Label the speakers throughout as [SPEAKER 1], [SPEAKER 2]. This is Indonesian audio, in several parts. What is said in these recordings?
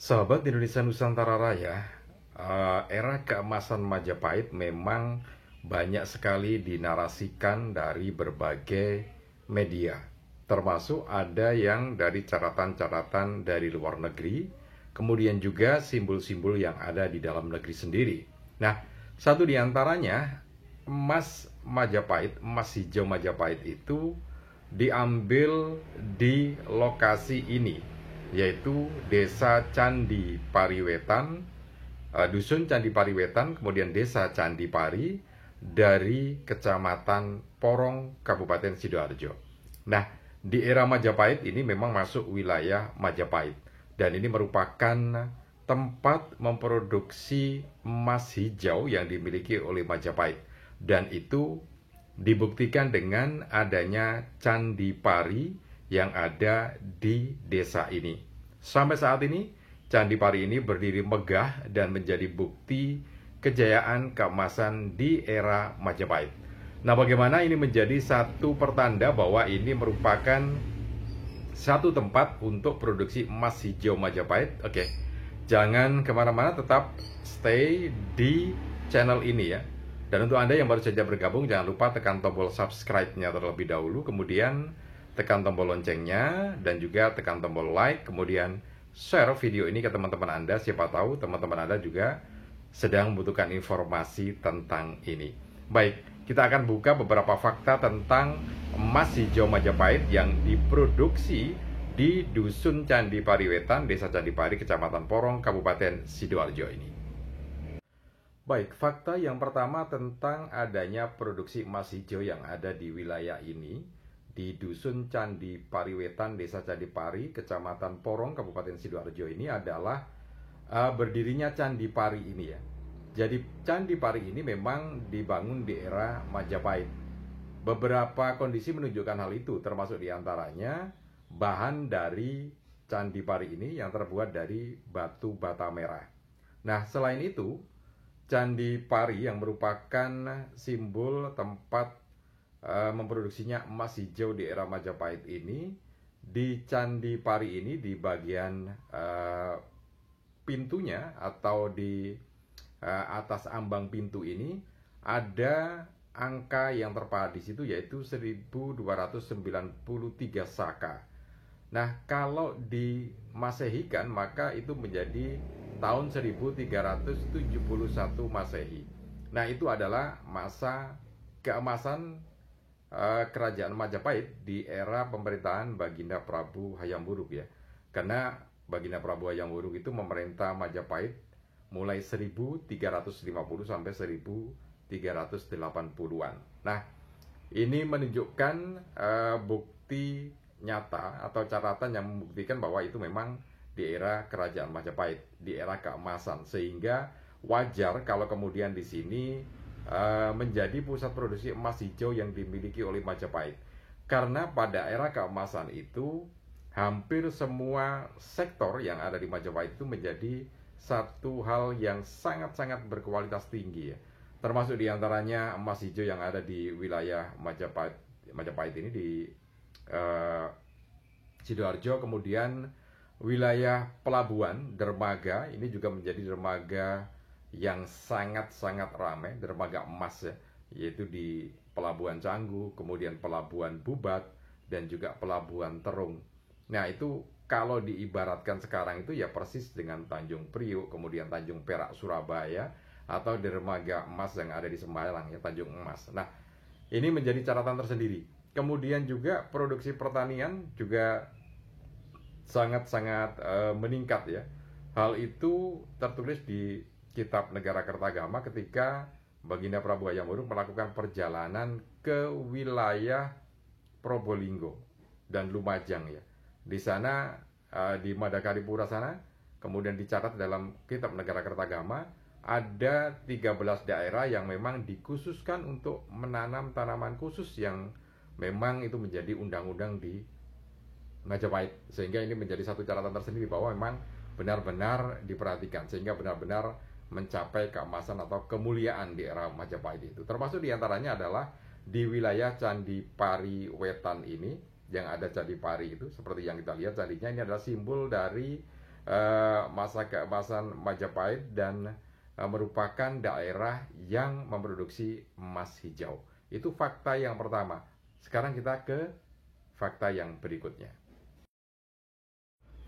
[SPEAKER 1] Sahabat Indonesia Nusantara Raya, era keemasan Majapahit memang banyak sekali dinarasikan dari berbagai media. Termasuk ada yang dari catatan-catatan dari luar negeri, kemudian juga simbol-simbol yang ada di dalam negeri sendiri. Nah, satu di antaranya, emas Majapahit, emas hijau Majapahit itu diambil di lokasi ini, yaitu Desa Candi Pariwetan, Dusun Candi Pariwetan, kemudian Desa Candi Pari dari Kecamatan Porong, Kabupaten Sidoarjo. Nah, di era Majapahit ini memang masuk wilayah Majapahit, dan ini merupakan tempat memproduksi emas hijau yang dimiliki oleh Majapahit, dan itu dibuktikan dengan adanya Candi Pari yang ada di desa ini. Sampai saat ini, Candi Pari ini berdiri megah dan menjadi bukti kejayaan keemasan di era Majapahit. Nah, bagaimana ini menjadi satu pertanda bahwa ini merupakan satu tempat untuk produksi emas hijau Majapahit? Oke, jangan kemana-mana, tetap stay di channel ini ya. Dan untuk Anda yang baru saja bergabung, jangan lupa tekan tombol subscribe-nya terlebih dahulu, kemudian tekan tombol loncengnya, dan juga tekan tombol like, kemudian share video ini ke teman-teman Anda. Siapa tahu teman-teman Anda juga sedang membutuhkan informasi tentang ini. Baik, kita akan buka beberapa fakta tentang emas hijau Majapahit yang diproduksi di Dusun Candi Pariwetan, Desa Candi Pari, Kecamatan Porong, Kabupaten Sidoarjo ini. Baik, fakta yang pertama tentang adanya produksi emas hijau yang ada di wilayah ini, di Dusun Candi Pariwetan, Desa Candi Pari, Kecamatan Porong, Kabupaten Sidoarjo ini adalah berdirinya Candi Pari ini ya. Jadi Candi Pari ini memang dibangun di era Majapahit. Beberapa kondisi menunjukkan hal itu, termasuk diantaranya bahan dari Candi Pari ini yang terbuat dari batu bata merah. Nah, selain itu, Candi Pari yang merupakan simbol tempat memproduksinya emas hijau di era Majapahit ini, di Candi Pari ini di bagian pintunya atau di atas ambang pintu ini ada angka yang terpahat di situ, yaitu 1293 saka. Nah, kalau dimasehikan maka itu menjadi tahun 1371 Masehi. Nah, itu adalah masa keemasan kerajaan Majapahit di era pemerintahan Baginda Prabu Hayam Wuruk ya. Karena Baginda Prabu Hayam Wuruk itu memerintah Majapahit mulai 1350 sampai 1380-an. Nah, ini menunjukkan bukti nyata atau catatan yang membuktikan bahwa itu memang di era kerajaan Majapahit, di era keemasan, sehingga wajar kalau kemudian di sini menjadi pusat produksi emas hijau yang dimiliki oleh Majapahit. Karena pada era keemasan itu hampir semua sektor yang ada di Majapahit itu menjadi satu hal yang sangat-sangat berkualitas tinggi ya. Termasuk diantaranya emas hijau yang ada di wilayah Majapahit ini di Sidoarjo, kemudian wilayah pelabuhan dermaga ini juga menjadi dermaga yang sangat-sangat ramai, dermaga emas ya, yaitu di Pelabuhan Canggu, kemudian Pelabuhan Bubat, dan juga Pelabuhan Terung. Nah, itu kalau diibaratkan sekarang itu ya persis dengan Tanjung Priok, kemudian Tanjung Perak Surabaya, atau dermaga emas yang ada di Semarang ya, Tanjung Emas. Nah, ini menjadi catatan tersendiri. Kemudian juga produksi pertanian juga sangat-sangat meningkat ya. Hal itu tertulis di Kitab Negara Kertagama ketika Baginda Prabu Hayam Wuruk melakukan perjalanan ke wilayah Probolinggo dan Lumajang ya. Di sana di Madakaripura sana, kemudian dicatat dalam Kitab Negara Kertagama ada 13 daerah yang memang dikhususkan untuk menanam tanaman khusus yang memang itu menjadi undang-undang di Majapahit, sehingga ini menjadi satu catatan tersendiri bahwa memang benar-benar diperhatikan sehingga benar-benar mencapai keemasan atau kemuliaan di era Majapahit itu. Termasuk diantaranya adalah di wilayah Candi Pari Wetan ini, yang ada Candi Pari itu seperti yang kita lihat, candinya ini adalah simbol dari masa keemasan Majapahit dan merupakan daerah yang memproduksi emas hijau. Itu fakta yang pertama. Sekarang kita ke fakta yang berikutnya.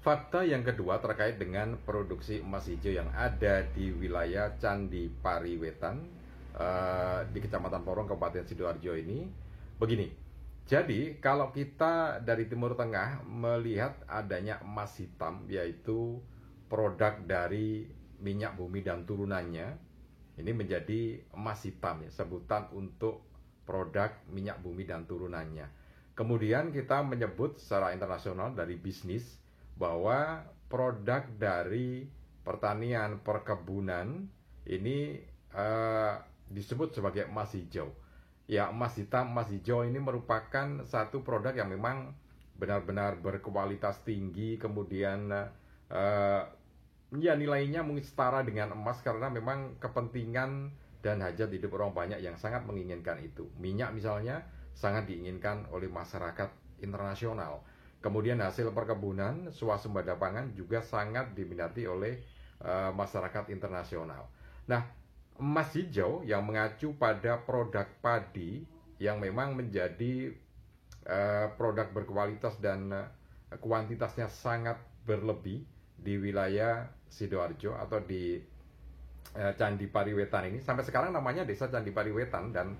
[SPEAKER 1] Fakta yang kedua terkait dengan produksi emas hijau yang ada di wilayah Candi Pariwetan di Kecamatan Porong, Kabupaten Sidoarjo ini. Begini, jadi kalau kita dari Timur Tengah melihat adanya emas hitam, yaitu produk dari minyak bumi dan turunannya, ini menjadi emas hitam ya, sebutan untuk produk minyak bumi dan turunannya. Kemudian kita menyebut secara internasional dari bisnis bahwa produk dari pertanian perkebunan ini disebut sebagai emas hijau. Ya, emas hitam, emas hijau ini merupakan satu produk yang memang benar-benar berkualitas tinggi, kemudian ya nilainya mungkin setara dengan emas karena memang kepentingan dan hajat hidup orang banyak yang sangat menginginkan itu. Minyak misalnya sangat diinginkan oleh masyarakat internasional. Kemudian hasil perkebunan, swasembada pangan juga sangat diminati oleh masyarakat internasional. Nah, emas hijau yang mengacu pada produk padi yang memang menjadi produk berkualitas dan kuantitasnya sangat berlebih di wilayah Sidoarjo atau di Candi Pariwetan ini. Sampai sekarang namanya Desa Candi Pariwetan dan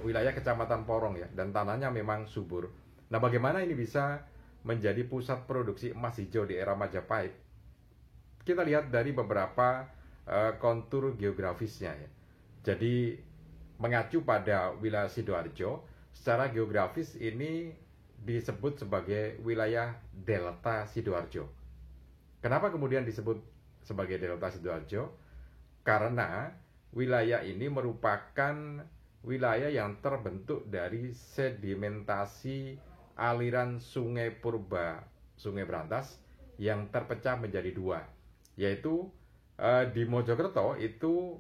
[SPEAKER 1] wilayah Kecamatan Porong ya, dan tanahnya memang subur. Nah, bagaimana ini bisa menjadi pusat produksi emas hijau di era Majapahit? Kita lihat dari beberapa kontur geografisnya ya. Jadi mengacu pada wilayah Sidoarjo, secara geografis ini disebut sebagai wilayah Delta Sidoarjo. Kenapa kemudian disebut sebagai Delta Sidoarjo? Karena wilayah ini merupakan wilayah yang terbentuk dari sedimentasi aliran Sungai Purba, Sungai Brantas yang terpecah menjadi dua, yaitu di Mojokerto itu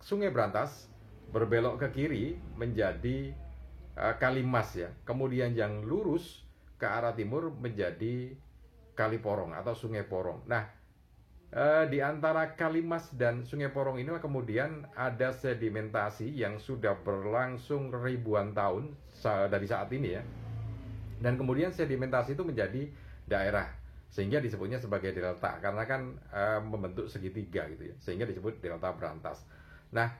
[SPEAKER 1] Sungai Brantas berbelok ke kiri menjadi Kalimas ya. Kemudian yang lurus ke arah timur menjadi Kali Porong atau Sungai Porong. Nah, di antara Kalimas dan Sungai Porong inilah kemudian ada sedimentasi yang sudah berlangsung ribuan tahun dari saat ini ya. Dan kemudian sedimentasi itu menjadi daerah, sehingga disebutnya sebagai delta karena kan membentuk segitiga gitu ya, sehingga disebut Delta Brantas. Nah,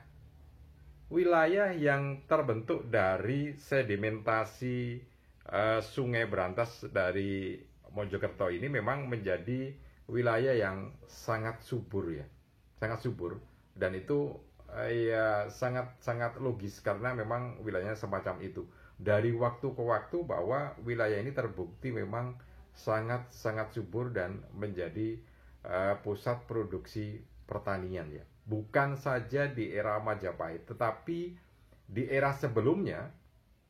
[SPEAKER 1] wilayah yang terbentuk dari sedimentasi Sungai Brantas dari Mojokerto ini memang menjadi wilayah yang sangat subur ya, sangat subur, dan itu ya sangat logis karena memang wilayahnya semacam itu. Dari waktu ke waktu bahwa wilayah ini terbukti memang sangat subur dan menjadi pusat produksi pertanian ya. Bukan saja di era Majapahit, tetapi di era sebelumnya.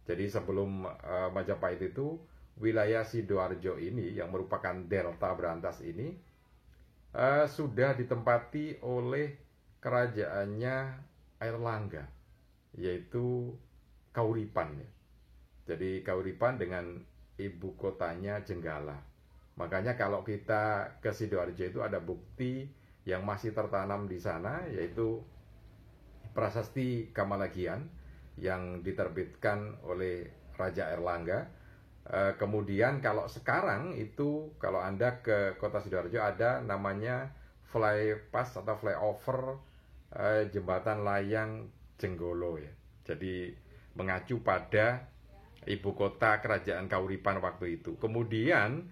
[SPEAKER 1] Jadi sebelum Majapahit itu, wilayah Sidoarjo ini yang merupakan Delta Brantas ini sudah ditempati oleh kerajaannya Airlangga, yaitu Kauripan ya. Jadi Kauripan dengan ibu kotanya Jenggala. Makanya kalau kita ke Sidoarjo itu ada bukti yang masih tertanam di sana, yaitu prasasti Kamalagian yang diterbitkan oleh Raja Airlangga. Kemudian kalau sekarang itu, kalau Anda ke kota Sidoarjo ada namanya flypass atau flyover jembatan layang Jenggolo ya. Jadi mengacu pada ibu kota kerajaan Kauripan waktu itu. Kemudian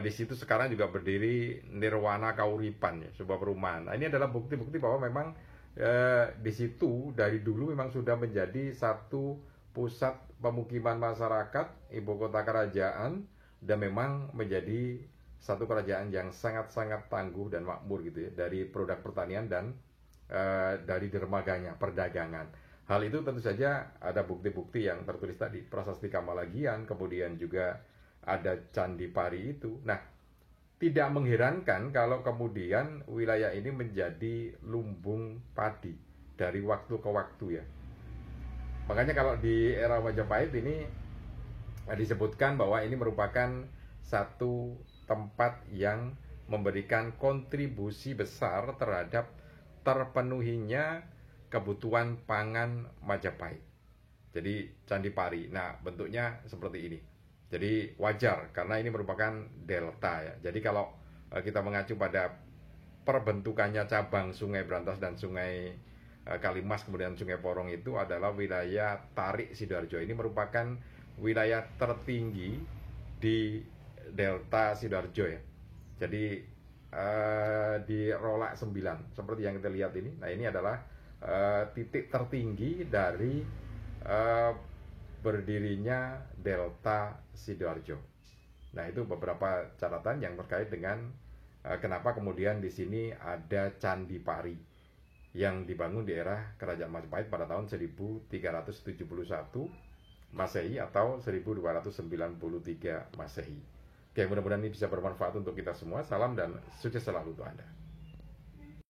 [SPEAKER 1] di situ sekarang juga berdiri Nirwana Kauripan ya, sebuah perumahan. Nah, ini adalah bukti-bukti bahwa memang di situ dari dulu memang sudah menjadi satu pusat pemukiman masyarakat, ibu kota kerajaan, dan memang menjadi satu kerajaan yang sangat-sangat tangguh dan makmur gitu ya, dari produk pertanian dan dari dermaganya, perdagangan. Hal itu tentu saja ada bukti-bukti yang tertulis tadi, prasasti Kamalagian, kemudian juga ada Candi Pari itu. Nah, tidak mengherankan kalau kemudian wilayah ini menjadi lumbung padi dari waktu ke waktu ya. Makanya kalau di era Majapahit ini disebutkan bahwa ini merupakan satu tempat yang memberikan kontribusi besar terhadap terpenuhinya kebutuhan pangan Majapahit. Jadi Candi Pari, nah bentuknya seperti ini. Jadi wajar karena ini merupakan delta ya. Jadi kalau kita mengacu pada perbentukannya cabang Sungai Brantas dan Sungai Kalimas kemudian Sungai Porong itu adalah wilayah Tarik Sidoarjo. Ini merupakan wilayah tertinggi di delta Sidoarjo ya. Jadi di Rolak 9 seperti yang kita lihat ini. Nah ini adalah titik tertinggi dari berdirinya delta Sidoarjo. Nah itu beberapa catatan yang terkait dengan kenapa kemudian di sini ada Candi Pari yang dibangun di era Kerajaan Majapahit pada tahun 1371 Masehi atau 1293 Masehi. Oke, mudah-mudahan ini bisa bermanfaat untuk kita semua. Salam dan sukses selalu untuk Anda.